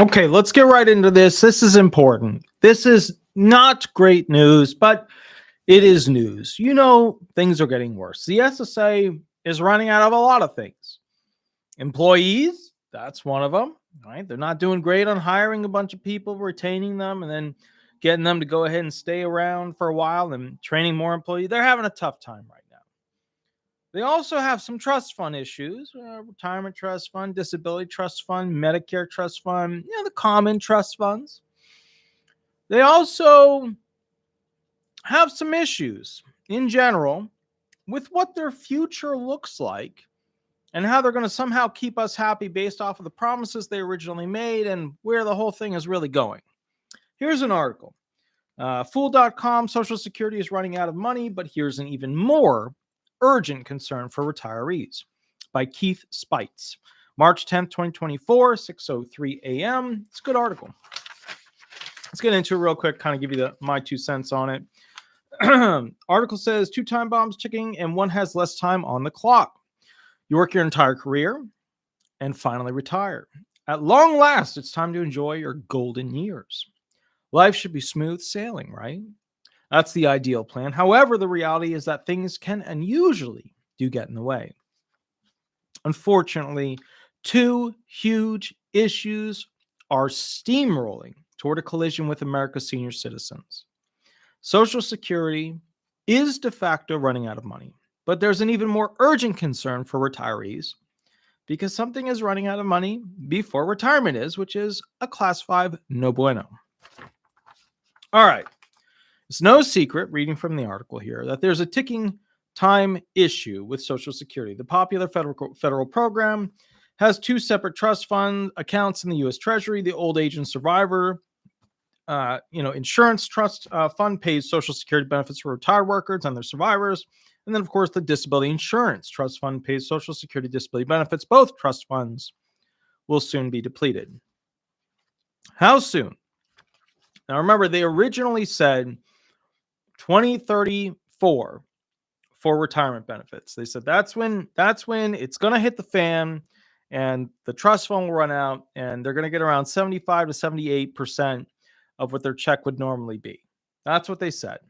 Okay, let's get right into this. This is important. This is not great news, but it is news. You know, things are getting worse. The SSA is running out of a lot of things. Employees, that's one of them, right? They're not doing great on hiring a bunch of people, retaining them, and then getting them to go ahead and stay around for a while and training more employees. They're having a tough time right now. They also have some trust fund issues, retirement trust fund, disability trust fund, Medicare trust fund, the common trust funds. They also have some issues in general with what their future looks like and how they're going to somehow keep us happy based off of the promises they originally made and where the whole thing is really going. Here's an article. Fool.com, Social Security is running out of money, but here's an even more urgent concern for retirees by Keith Spites. March 10th, 2024, 6:03 a.m. It's a good article. Let's get into it real quick, kind of give you my 2 cents on it. Article says 2 time bombs ticking and one has less time on the clock. You work your entire career and finally retire. At long last, it's time to enjoy your golden years. Life should be smooth sailing, right? That's the ideal plan. However, the reality is that things can and usually do get in the way. Unfortunately, 2 huge issues are steamrolling toward a collision with America's senior citizens. Social Security is de facto running out of money, but there's an even more urgent concern for retirees because something is running out of money before retirement is, which is a Class 5 no bueno. All right. It's no secret, reading from the article here, that there's a ticking time issue with Social Security. The popular federal program has 2 separate trust fund accounts in the U.S. Treasury. The Old Age and Survivor insurance trust fund pays Social Security benefits for retired workers and their survivors. And then, of course, the Disability Insurance Trust Fund pays Social Security disability benefits. Both trust funds will soon be depleted. How soon? Now, remember, they originally said 2034 for retirement benefits. They said that's when it's going to hit the fan and the trust fund will run out and they're going to get around 75 to 78% of what their check would normally be. That's what they said.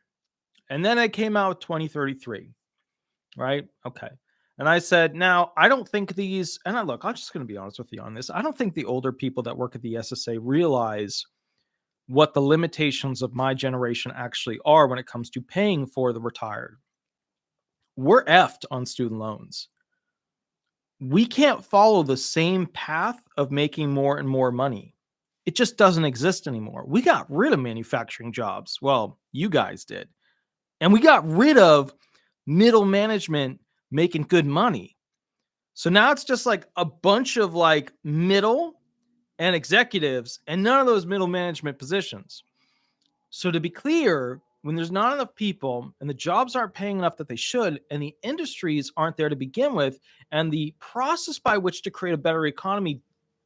And then it came out with 2033, right? Okay. And I said, now, I don't think these, and I'm just going to be honest with you on this. I don't think the older people that work at the SSA realize what the limitations of my generation actually are when it comes to paying for the retired. We're effed on student loans. We can't follow the same path of making more and more money. It just doesn't exist anymore. We got rid of manufacturing jobs. Well, you guys did. And we got rid of middle management making good money. So now it's just like a bunch of like middle and executives and none of those middle management positions. So to be clear, when there's not enough people and the jobs aren't paying enough that they should, and the industries aren't there to begin with, and the process by which to create a better economy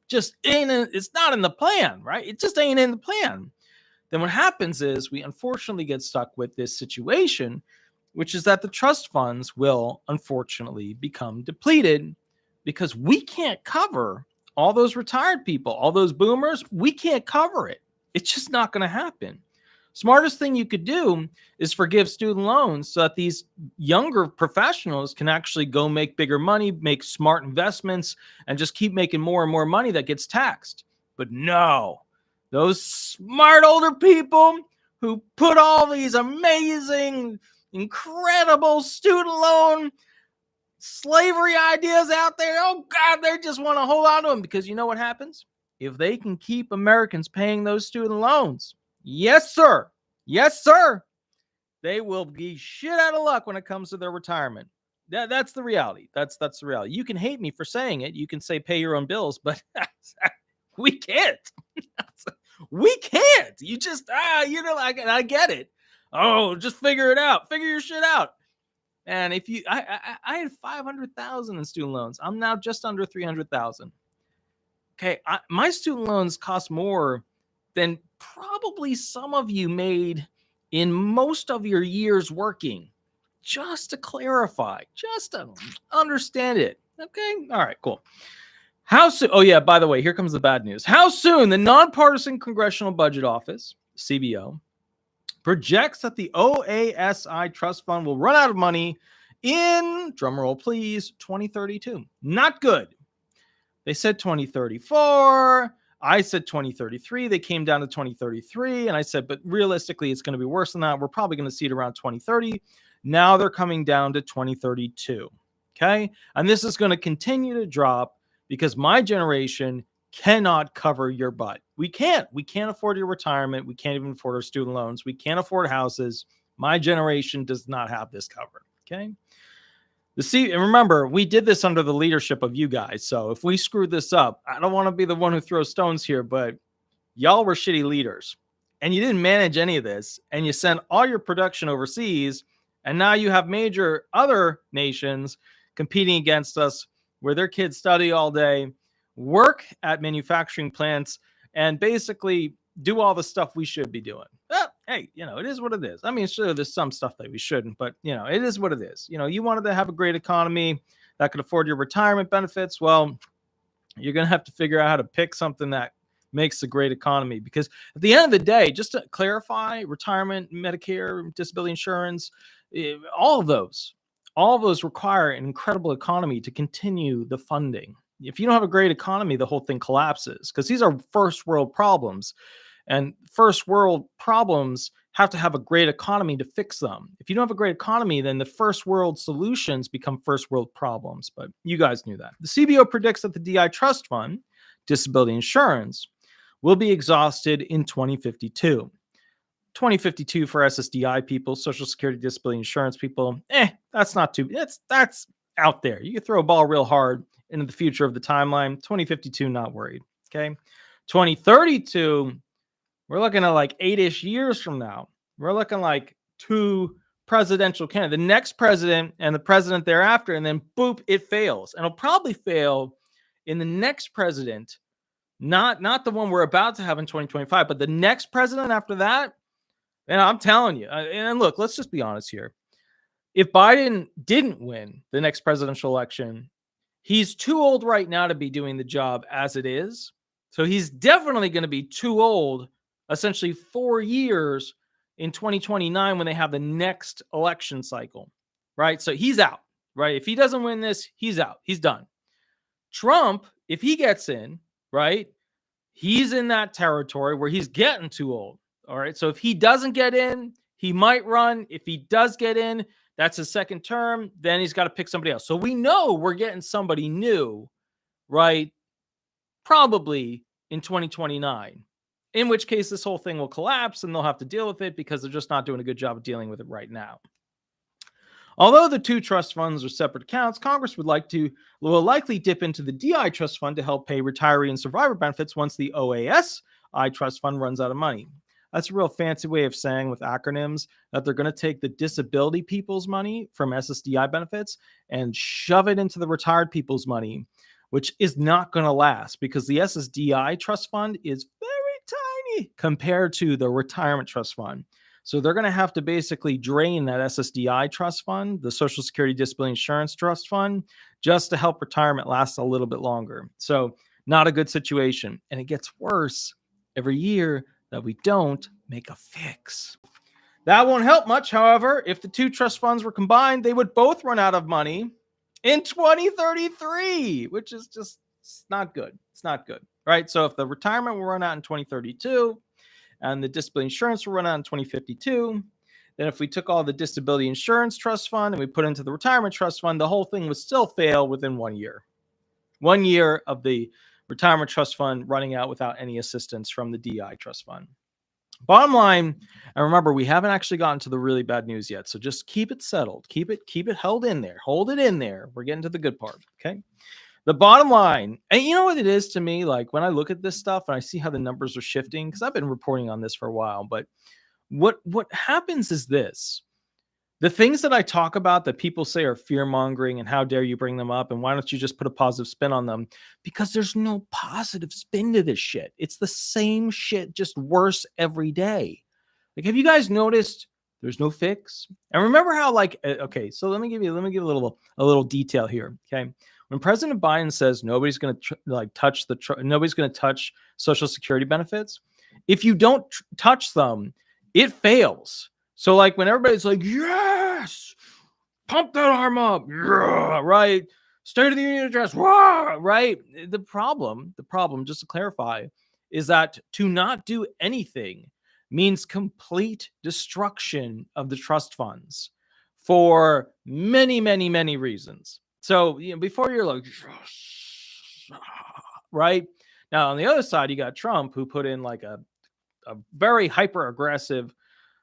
just it's not in the plan, right? It just ain't in the plan. Then what happens is we unfortunately get stuck with this situation, which is that the trust funds will unfortunately become depleted because we can't cover all those retired people, all those boomers. We can't cover it. It's just not going to happen. Smartest thing you could do is forgive student loans so that these younger professionals can actually go make bigger money, make smart investments, and just keep making more and more money that gets taxed. But no, those smart older people who put all these amazing, incredible student loan slavery ideas out there, oh God, they just want to hold on to them because you know what happens? If they can keep Americans paying those student loans, yes, sir. Yes, sir. They will be shit out of luck when it comes to their retirement. That's the reality. That's the reality. You can hate me for saying it. You can say pay your own bills, but we can't. We can't. You just, I get it. Oh, just figure it out. Figure your shit out. And if I had 500,000 in student loans. I'm now just under 300,000. Okay. My student loans cost more than probably some of you made in most of your years working. Just to clarify, just to understand it. Okay. All right, cool. How soon? Oh, yeah, by the way, here comes the bad news. How soon the Nonpartisan Congressional Budget Office, CBO, projects that the OASI trust fund will run out of money in, drumroll please, 2032. Not good. They said 2034. I said 2033. They came down to 2033. And I said, but realistically, it's going to be worse than that. We're probably going to see it around 2030. Now they're coming down to 2032. Okay. And this is going to continue to drop because my generation cannot cover your butt. We can't. We can't afford your retirement. We can't even afford our student loans. We can't afford houses. My generation does not have this covered. Okay. And remember, we did this under the leadership of you guys. So if we screwed this up, I don't want to be the one who throws stones here, but y'all were shitty leaders and you didn't manage any of this and you sent all your production overseas. And now you have major other nations competing against us where their kids study all day, work at manufacturing plants, and basically do all the stuff we should be doing. Hey, it is what it is. I mean, sure, there's some stuff that we shouldn't, but, it is what it is. You wanted to have a great economy that could afford your retirement benefits. Well, you're going to have to figure out how to pick something that makes a great economy, because at the end of the day, just to clarify, retirement, Medicare, disability insurance, all of those require an incredible economy to continue the funding. If you don't have a great economy, the whole thing collapses, because these are first world problems. And first world problems have to have a great economy to fix them. If you don't have a great economy, then the first world solutions become first world problems. But you guys knew that. The CBO predicts that the DI trust fund, disability insurance, will be exhausted in 2052. 2052 for SSDI people, Social Security disability insurance people. That's not too, that's out there. You can throw a ball real hard into the future of the timeline. 2052, not worried. Okay. 2032, we're looking at like 8-ish years from now. We're looking like 2 presidential candidates, the next president and the president thereafter, and then boop, it fails. And it'll probably fail in the next president, not the one we're about to have in 2025, but the next president after that. And I'm telling you, and look, let's just be honest here. If Biden didn't win the next presidential election, he's too old right now to be doing the job as it is. So he's definitely going to be too old, essentially 4 years in 2029 when they have the next election cycle, right? So he's out, right? If he doesn't win this, he's out. He's done. Trump, if he gets in, right, he's in that territory where he's getting too old, all right? So if he doesn't get in, he might run. If he does get in, that's his second term. Then he's got to pick somebody else. So we know we're getting somebody new, right? Probably in 2029, in which case this whole thing will collapse and they'll have to deal with it because they're just not doing a good job of dealing with it right now. Although the 2 trust funds are separate accounts, Congress will likely dip into the DI trust fund to help pay retiree and survivor benefits once the OASI trust fund runs out of money. That's a real fancy way of saying, with acronyms, that they're going to take the disability people's money from SSDI benefits and shove it into the retired people's money, which is not going to last because the SSDI trust fund is very tiny compared to the retirement trust fund. So they're going to have to basically drain that SSDI trust fund, the Social Security Disability Insurance Trust Fund, just to help retirement last a little bit longer. So not a good situation. And it gets worse every year that we don't make a fix. That won't help much, however. If the 2 trust funds were combined, they would both run out of money in 2033, which is just not good. It's not good, right? So if the retirement will run out in 2032 and the disability insurance will run out in 2052, then if we took all the disability insurance trust fund and we put into the retirement trust fund, the whole thing would still fail within 1 year. 1 year of the retirement trust fund running out without any assistance from the DI trust fund. Bottom line, and remember, we haven't actually gotten to the really bad news yet, so just keep it settled. Keep it held in there. Hold it in there. We're getting to the good part, okay? The bottom line, and you know what it is to me, like when I look at this stuff and I see how the numbers are shifting, because I've been reporting on this for a while, but what happens is this. The things that I talk about that people say are fear-mongering and how dare you bring them up and why don't you just put a positive spin on them? Because there's no positive spin to this shit. It's the same shit, just worse every day. Like, have you guys noticed there's no fix? And remember how, like, okay, so let me give a little detail here, okay? When President Biden says nobody's going to nobody's going to touch Social Security benefits, if you don't touch them, it fails. So like when everybody's like, yes, pump that arm up, yeah, right? State of the Union address, rah, right? The problem, just to clarify, is that to not do anything means complete destruction of the trust funds for many, many, many reasons. So before you're like, right? Now on the other side, you got Trump, who put in like a very hyper aggressive,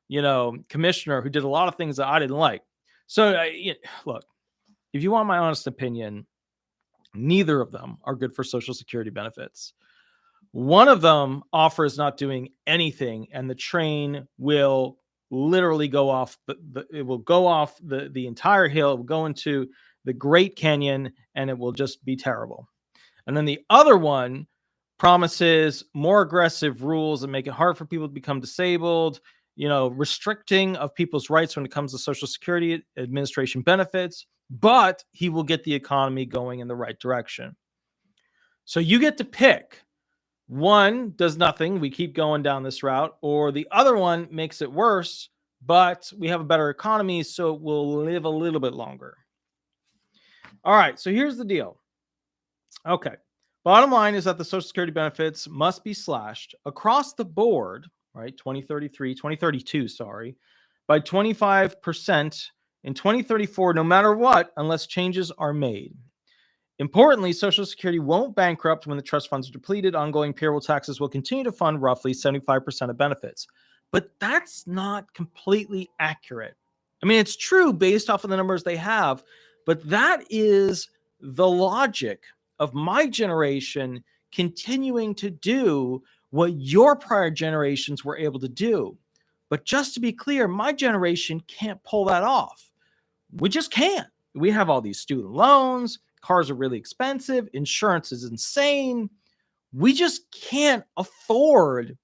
commissioner who did a lot of things that I didn't like. So look, if you want my honest opinion, neither of them are good for Social Security benefits. One of them offers not doing anything, and the train will literally go off. It will go off the entire hill. It will go into the Great Canyon, and it will just be terrible. And then the other one promises more aggressive rules that make it hard for people to become disabled, restricting of people's rights when it comes to Social Security Administration benefits, but he will get the economy going in the right direction. So you get to pick. One does nothing. We keep going down this route, or the other one makes it worse, but we have a better economy, so we'll live a little bit longer. All right. So here's the deal. Okay. Bottom line is that the Social Security benefits must be slashed across the board, right? 2032, by 25% in 2034, no matter what, unless changes are made. Importantly, Social Security won't bankrupt when the trust funds are depleted. Ongoing payroll taxes will continue to fund roughly 75% of benefits. But that's not completely accurate. I mean, it's true based off of the numbers they have, but that is the logic of my generation continuing to do what your prior generations were able to do. But just to be clear, my generation can't pull that off. We just can't. We have all these student loans. Cars are really expensive. Insurance is insane. We just can't afford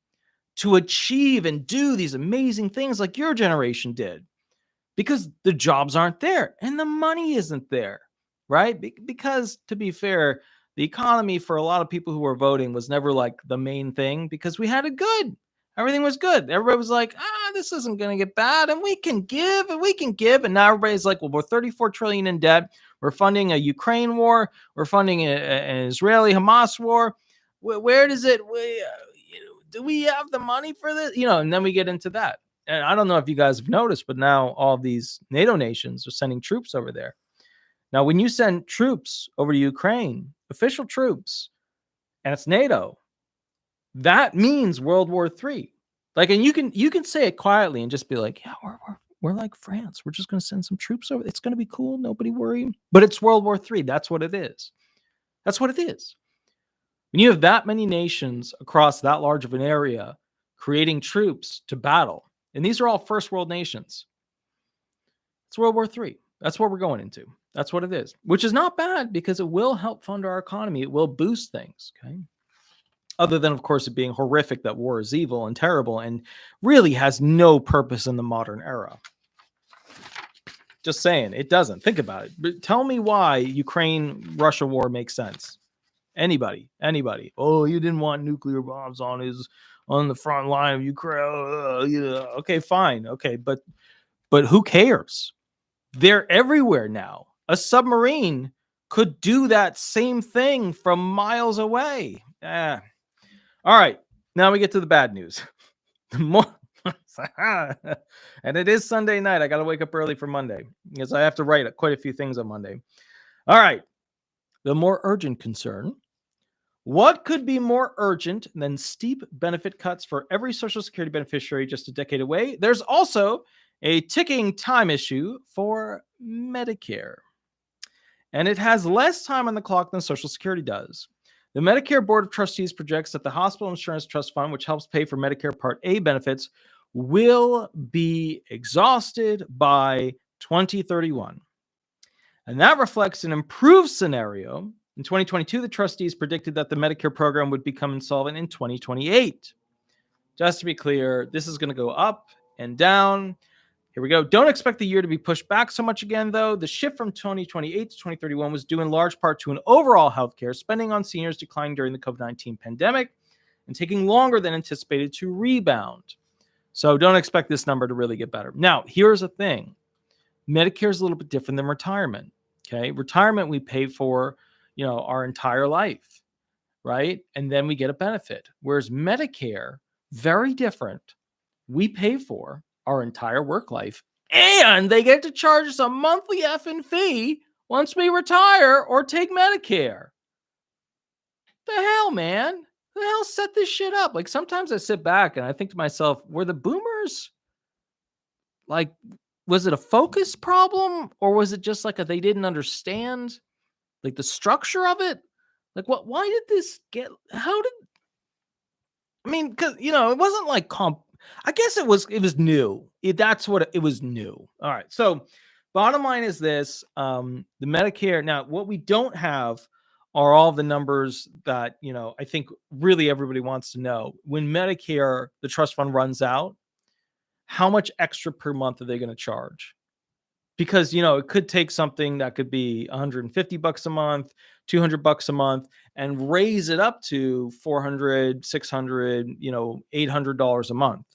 to achieve and do these amazing things like your generation did because the jobs aren't there and the money isn't there, right? Because to be fair, the economy for a lot of people who were voting was never like the main thing because we had it good. Everything was good. Everybody was like, this isn't going to get bad. And we can give and we can give. And now everybody's like, well, we're 34 trillion in debt. We're funding a Ukraine war. We're funding an Israeli-Hamas war. Where does it, do we have the money for this? And then we get into that. And I don't know if you guys have noticed, but now all these NATO nations are sending troops over there. Now, when you send troops over to Ukraine, official troops, and it's NATO, that means World War III. Like, and you can say it quietly and just be like, yeah, we're like France. We're just going to send some troops over. It's going to be cool. Nobody worry. But it's World War III. That's what it is. That's what it is. When you have that many nations across that large of an area creating troops to battle, and these are all first world nations, it's World War III. That's what we're going into. That's what it is, which is not bad because it will help fund our economy. It will boost things. Okay. Other than, of course, it being horrific that war is evil and terrible and really has no purpose in the modern era. Just saying, it doesn't. Think about it. But tell me why Ukraine-Russia war makes sense. Anybody. Oh, you didn't want nuclear bombs on the front line of Ukraine. Okay, fine. Okay, but who cares? They're everywhere now. A submarine could do that same thing from miles away. All right, now we get to the bad news. And it is Sunday night. I got to wake up early for Monday because I have to write quite a few things on Monday. All right, the more urgent concern. What could be more urgent than steep benefit cuts for every Social Security beneficiary just a decade away? There's also a ticking time issue for Medicare. And it has less time on the clock than Social Security does. The Medicare Board of Trustees projects that the Hospital Insurance Trust Fund, which helps pay for Medicare Part A benefits, will be exhausted by 2031. And that reflects an improved scenario. In 2022, the trustees predicted that the Medicare program would become insolvent in 2028. Just to be clear, this is going to go up and down. Here we go. Don't expect the year to be pushed back so much again, though. The shift from 2028 to 2031 was due in large part to an overall healthcare spending on seniors declining during the COVID-19 pandemic and taking longer than anticipated to rebound. So don't expect this number to really get better. Now, here's the thing. Medicare is a little bit different than retirement. Okay. Retirement, we pay for, our entire life, right? And then we get a benefit. Whereas Medicare, very different. We pay for our entire work life and they get to charge us a monthly effing fee once we retire or take Medicare. The hell, man? Who the hell set this shit up? Like, sometimes I sit back and I think to myself, were the boomers, like, was it a focus problem or was it just like they didn't understand like the structure of it? Like, why did this get, because, it wasn't like I guess it was new. That's what it was new. All right. So bottom line is this, the Medicare. Now, what we don't have are all the numbers that, I think really everybody wants to know. When Medicare, the trust fund runs out, how much extra per month are they going to charge? Because, it could take something that could be $150 a month, $200 a month, and raise it up to $400, $600, $800 a month.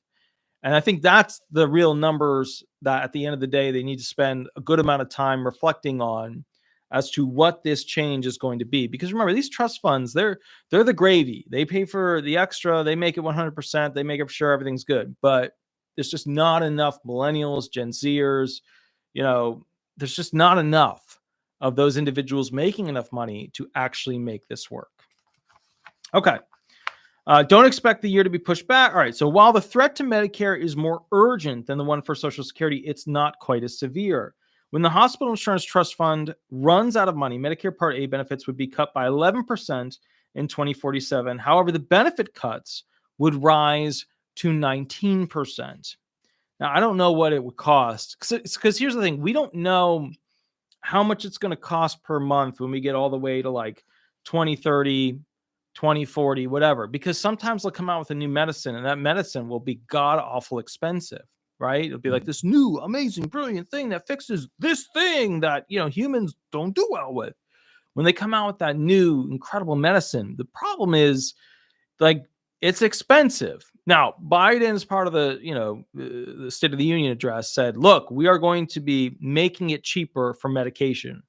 And I think that's the real numbers that at the end of the day, they need to spend a good amount of time reflecting on as to what this change is going to be. Because remember, these trust funds, they're the gravy. They pay for the extra. They make it 100%. They make sure everything's good. But there's just not enough millennials, Gen Zers, there's just not enough of those individuals making enough money to actually make this work. Okay. Don't expect the year to be pushed back. All right. So while the threat to Medicare is more urgent than the one for Social Security, it's not quite as severe. When the Hospital Insurance Trust Fund runs out of money, Medicare Part A benefits would be cut by 11% in 2047. However, the benefit cuts would rise to 19%. Now, I don't know what it would cost because here's the thing. We don't know how much it's going to cost per month when we get all the way to like 2030, 2040, whatever, because sometimes they'll come out with a new medicine and that medicine will be god awful expensive, right? It'll be like this new, amazing, brilliant thing that fixes this thing that, humans don't do well with. When they come out with that new incredible medicine, the problem is like, it's expensive. Now, Biden's part of the State of the Union address said, look, we are going to be making it cheaper for medication.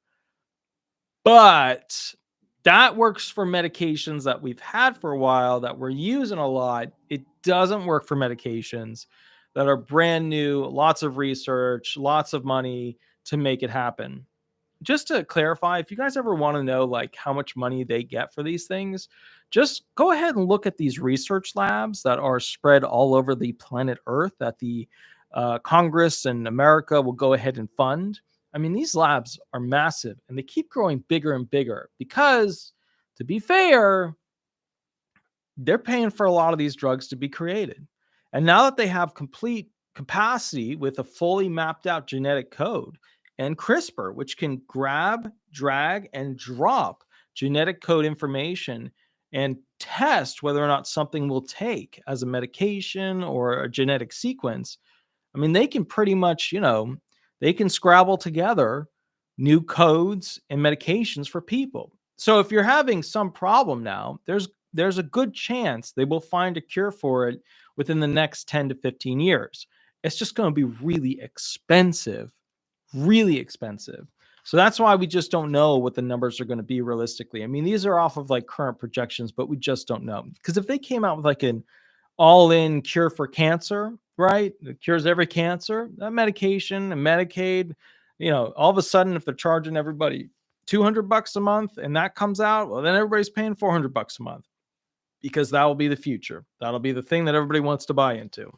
But that works for medications that we've had for a while that we're using a lot. It doesn't work for medications that are brand new, lots of research, lots of money to make it happen. Just to clarify, if you guys ever want to know like how much money they get for these things, just go ahead and look at these research labs that are spread all over the planet Earth that the Congress and America will go ahead and fund. I mean, these labs are massive and they keep growing bigger and bigger because, to be fair, they're paying for a lot of these drugs to be created. And now that they have complete capacity with a fully mapped out genetic code, and CRISPR, which can grab, drag, and drop genetic code information and test whether or not something will take as a medication or a genetic sequence. I mean, they can pretty much, they can scrabble together new codes and medications for people. So if you're having some problem now, there's a good chance they will find a cure for it within the next 10 to 15 years. It's just going to be really expensive. So that's why we just don't know what the numbers are going to be realistically. I mean, these are off of like current projections, but we just don't know. Because if they came out with like an all-in cure for cancer, right? It cures every cancer, that medication and Medicaid, all of a sudden, if they're charging everybody $200 a month and that comes out, well, then everybody's paying $400 a month because that will be the future. That'll be the thing that everybody wants to buy into.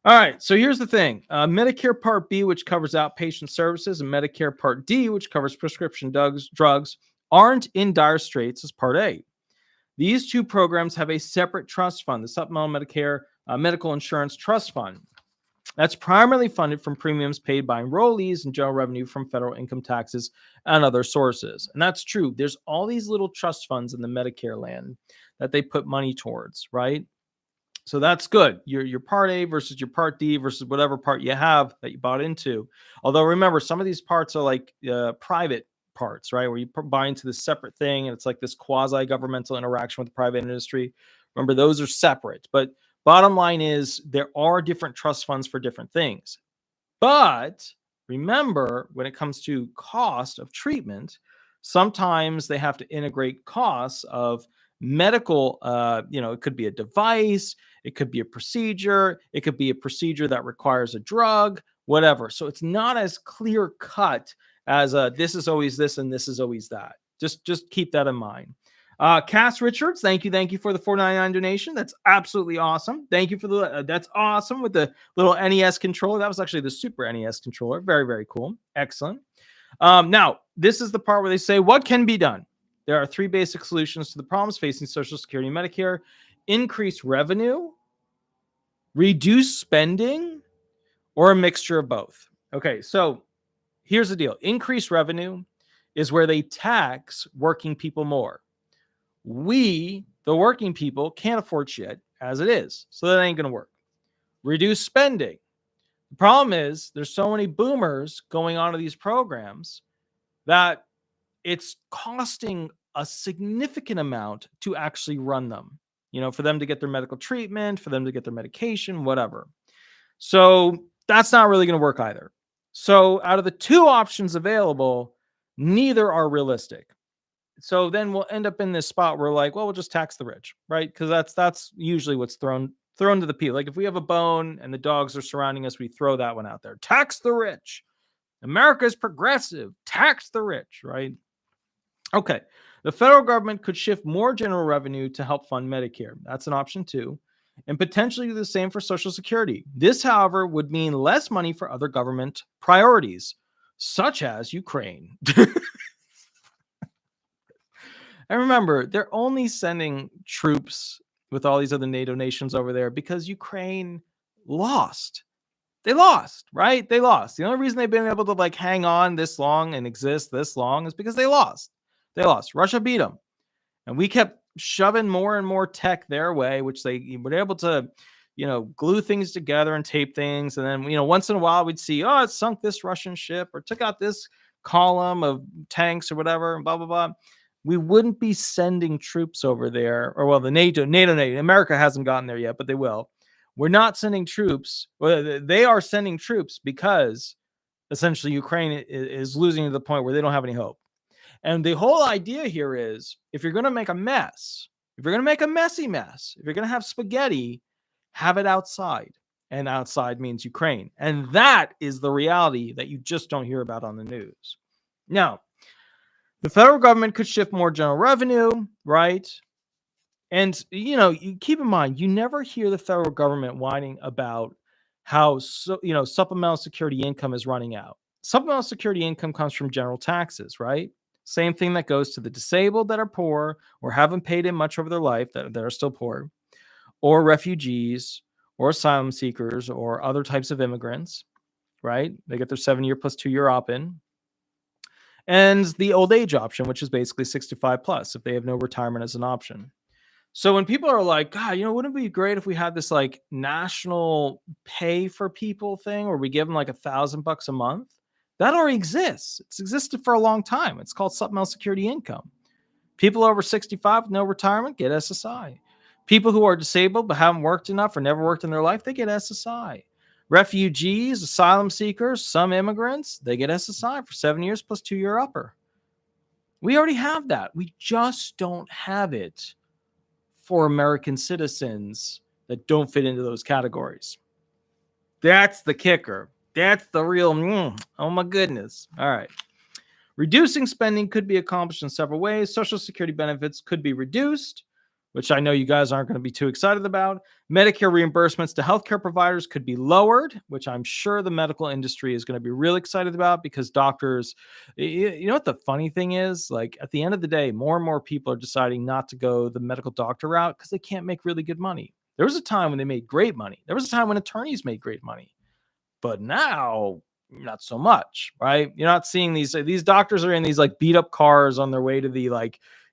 All right, so here's the thing. Medicare Part B, which covers outpatient services, and Medicare Part D, which covers prescription drugs, aren't in dire straits as Part A. These two programs have a separate trust fund, the Supplemental Medicare Medical Insurance Trust Fund. That's primarily funded from premiums paid by enrollees and general revenue from federal income taxes and other sources. And that's true. There's all these little trust funds in the Medicare land that they put money towards, right? So that's good. Your Part A versus your Part D versus whatever part you have that you bought into. Although remember, some of these parts are like private parts, right? Where you buy into this separate thing and it's like this quasi-governmental interaction with the private industry. Remember, those are separate. But bottom line is there are different trust funds for different things. But remember, when it comes to cost of treatment, sometimes they have to integrate costs of medical, it could be a device, it could be a procedure, it could be a procedure that requires a drug, whatever. So it's not as clear cut as this is always this and this is always that. Just keep that in mind. Cass Richards, thank you for the $4.99 donation. That's absolutely awesome. Thank you for the that's awesome with the little NES controller. That was actually the Super NES controller. Very, very cool. Excellent. Now, this is the part where they say what can be done. There are three basic solutions to the problems facing Social Security and Medicare: increase revenue, reduce spending, or a mixture of both. Okay, so here's the deal. Increase revenue is where they tax working people more. We, the working people, can't afford shit as it is. So that ain't going to work. Reduce spending. The problem is there's so many boomers going onto these programs that it's costing a significant amount to actually run them, for them to get their medical treatment, for them to get their medication, whatever. So that's not really going to work either. So out of the two options available, neither are realistic. So then we'll end up in this spot where like, well, we'll just tax the rich, right? Because that's usually what's thrown to the people. Like if we have a bone and the dogs are surrounding us, we throw that one out there. Tax the rich. America is progressive. Tax the rich, right? Okay. The federal government could shift more general revenue to help fund Medicare. That's an option too. And potentially do the same for Social Security. This, however, would mean less money for other government priorities, such as Ukraine. And remember, they're only sending troops with all these other NATO nations over there because Ukraine lost. They lost, right? They lost. The only reason they've been able to like hang on this long and exist this long is because they lost. They lost. Russia beat them. And we kept shoving more and more tech their way, which they were able to, glue things together and tape things. And then, once in a while we'd see, oh, it sunk this Russian ship or took out this column of tanks or whatever, and blah, blah, blah. We wouldn't be sending troops over there, or well, the NATO, America hasn't gotten there yet, but they will. We're not sending troops. Well, they are sending troops because essentially Ukraine is losing to the point where they don't have any hope. And the whole idea here is if you're going to make a mess, if you're going to make a messy mess, if you're going to have spaghetti, have it outside. And outside means Ukraine. And that is the reality that you just don't hear about on the news. Now, the federal government could shift more general revenue, right? And, you keep in mind, you never hear the federal government whining about how, supplemental security income is running out. Supplemental security income comes from general taxes, right? Same thing that goes to the disabled that are poor or haven't paid in much over their life that are still poor, or refugees or asylum seekers or other types of immigrants, right? They get their 7-year plus 2-year opt-in. And the old age option, which is basically 65 plus if they have no retirement as an option. So when people are like, God, wouldn't it be great if we had this like national pay for people thing where we give them like $1,000 a month? That already exists. It's existed for a long time. It's called supplemental security income. People over 65 with no retirement get SSI. People who are disabled but haven't worked enough or never worked in their life, they get SSI. Refugees, asylum seekers, some immigrants, they get SSI for 7 years plus 2-year upper. We already have that. We just don't have it for American citizens that don't fit into those categories. That's the kicker. That's the real, oh my goodness. All right. Reducing spending could be accomplished in several ways. Social Security benefits could be reduced, which I know you guys aren't going to be too excited about. Medicare reimbursements to healthcare providers could be lowered, which I'm sure the medical industry is going to be really excited about because doctors, you know what the funny thing is? Like at the end of the day, more and more people are deciding not to go the medical doctor route because they can't make really good money. There was a time when they made great money. There was a time when attorneys made great money, but now not so much, right? You're not seeing these doctors are in these like beat up cars on their way to the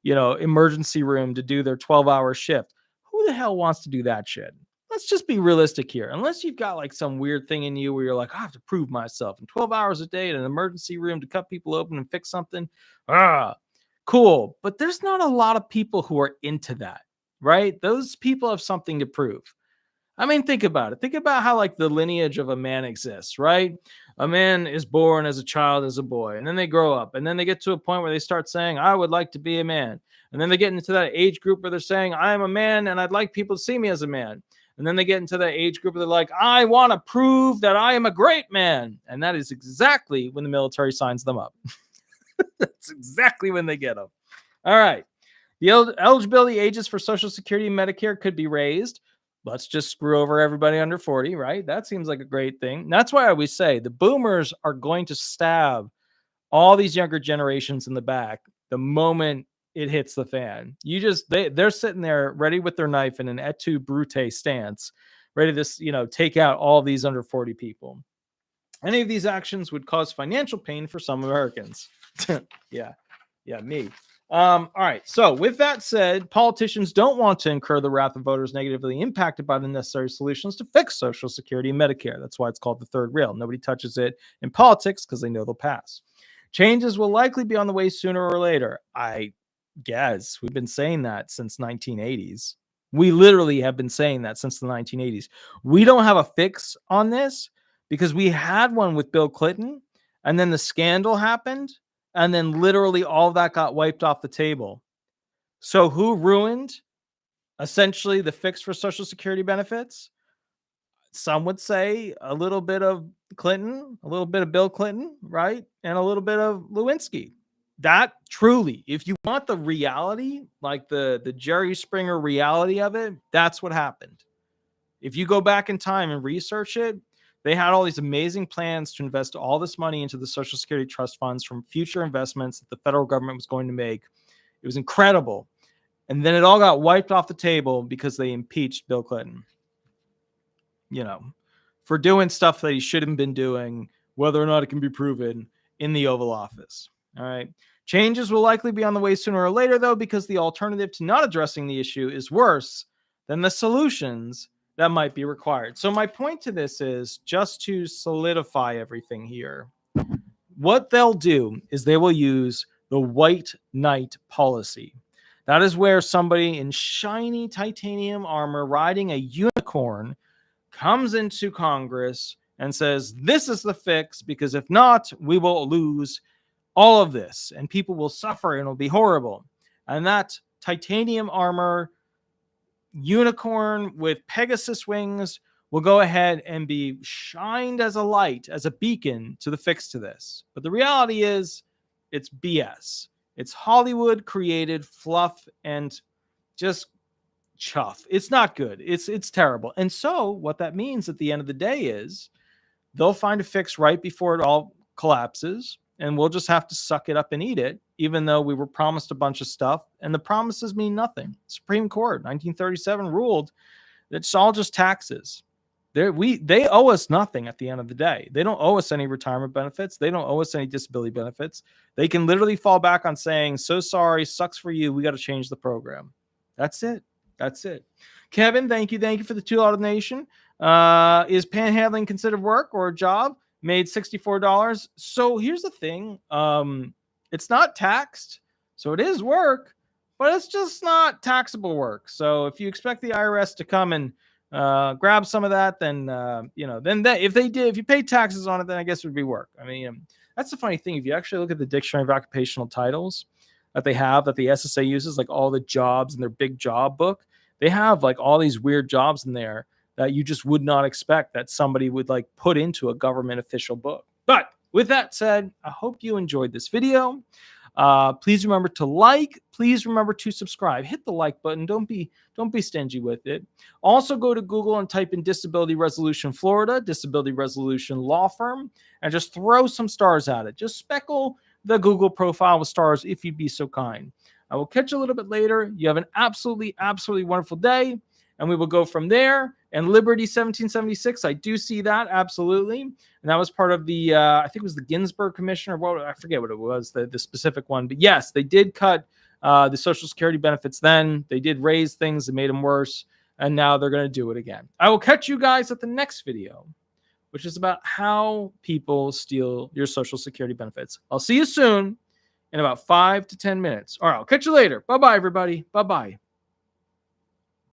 emergency room to do their 12-hour shift. Who the hell wants to do that shit? let's just be realistic here. Unless you've got like some weird thing in you where you're like, I have to prove myself in 12 hours a day in an emergency room to cut people open and fix something. Cool. But there's not a lot of people who are into that, right? Those people have something to prove. I mean, think about it. Think about how like the lineage of a man exists, right? A man is born as a child, as a boy, and then they grow up, and then they get to a point where they start saying, I would like to be a man. And then they get into that age group where they're saying, I am a man and I'd like people to see me as a man. And then they get into that age group where they're like, I want to prove that I am a great man. And that is exactly when the military signs them up. That's exactly when they get them. All right. The eligibility ages for Social Security and Medicare could be raised. Let's just screw over everybody under 40, right? That seems like a great thing. That's why I always say the boomers are going to stab all these younger generations in the back the moment it hits the fan. They're sitting there ready with their knife in an et tu brute stance, ready to, take out all these under 40 people. Any of these actions would cause financial pain for some Americans. Yeah, me. All right. So with that said, politicians don't want to incur the wrath of voters negatively impacted by the necessary solutions to fix Social Security and Medicare. That's why it's called the third rail. Nobody touches it in politics because they know they'll pass. Changes will likely be on the way sooner or later. I guess we've been saying that since 1980s. We literally have been saying that since the 1980s. We don't have a fix on this because we had one with Bill Clinton and then the scandal happened. And then literally all of that got wiped off the table. So who ruined essentially the fix for Social Security benefits? Some would say a little bit of Clinton, a little bit of Bill Clinton, right? And a little bit of Lewinsky. That truly, if you want the reality, like the Jerry Springer reality of it, that's what happened. If you go back in time and research it, they had all these amazing plans to invest all this money into the Social Security trust funds from future investments that the federal government was going to make. It was incredible. And then it all got wiped off the table because they impeached Bill Clinton, for doing stuff that he shouldn't have been doing, whether or not it can be proven in the Oval Office. All right. Changes will likely be on the way sooner or later, though, because the alternative to not addressing the issue is worse than the solutions that might be required. So my point to this is just to solidify everything here. What they'll do is they will use the white knight policy. That is where somebody in shiny titanium armor riding a unicorn comes into Congress and says, this is the fix, because if not, we will lose all of this and people will suffer and it'll be horrible. And that titanium armor unicorn with Pegasus wings will go ahead and be shined as a light, as a beacon to the fix to this. But the reality is it's BS. It's Hollywood created fluff and just chuff. It's not good. It's terrible. And so what that means at the end of the day is they'll find a fix right before it all collapses, and we'll just have to suck it up and eat it, even though we were promised a bunch of stuff, and the promises mean nothing. Supreme Court, 1937, ruled that it's all just taxes. They owe us nothing at the end of the day. They don't owe us any retirement benefits. They don't owe us any disability benefits. They can literally fall back on saying, so sorry, sucks for you. We got to change the program. That's it. That's it. Kevin, thank you. Thank you for the $2 donation. Is panhandling considered work or a job? Made $64. So here's the thing. It's not taxed. So it is work, but it's just not taxable work. So if you expect the IRS to come and grab some of that, then, if you pay taxes on it, then I guess it would be work. I mean, that's the funny thing. If you actually look at the dictionary of occupational titles that they have, that the SSA uses, like all the jobs in their big job book, they have like all these weird jobs in there that you just would not expect that somebody would like put into a government official book. But with that said, I hope you enjoyed this video. Please remember to like. Please remember to subscribe. Hit the like button. Don't be stingy with it. Also, go to Google and type in Disability Resolution Florida, Disability Resolution Law Firm, and just throw some stars at it. Just speckle the Google profile with stars if you'd be so kind. I will catch you a little bit later. You have an absolutely, absolutely wonderful day, and we will go from there. And Liberty 1776, I do see that, absolutely. And that was part of the, I think it was the Ginsburg Commission, or what, I forget what it was, the specific one. But yes, they did cut the Social Security benefits then. They did raise things and made them worse. And now they're going to do it again. I will catch you guys at the next video, which is about how people steal your Social Security benefits. I'll see you soon in about 5 to 10 minutes. All right, I'll catch you later. Bye-bye, everybody. Bye-bye.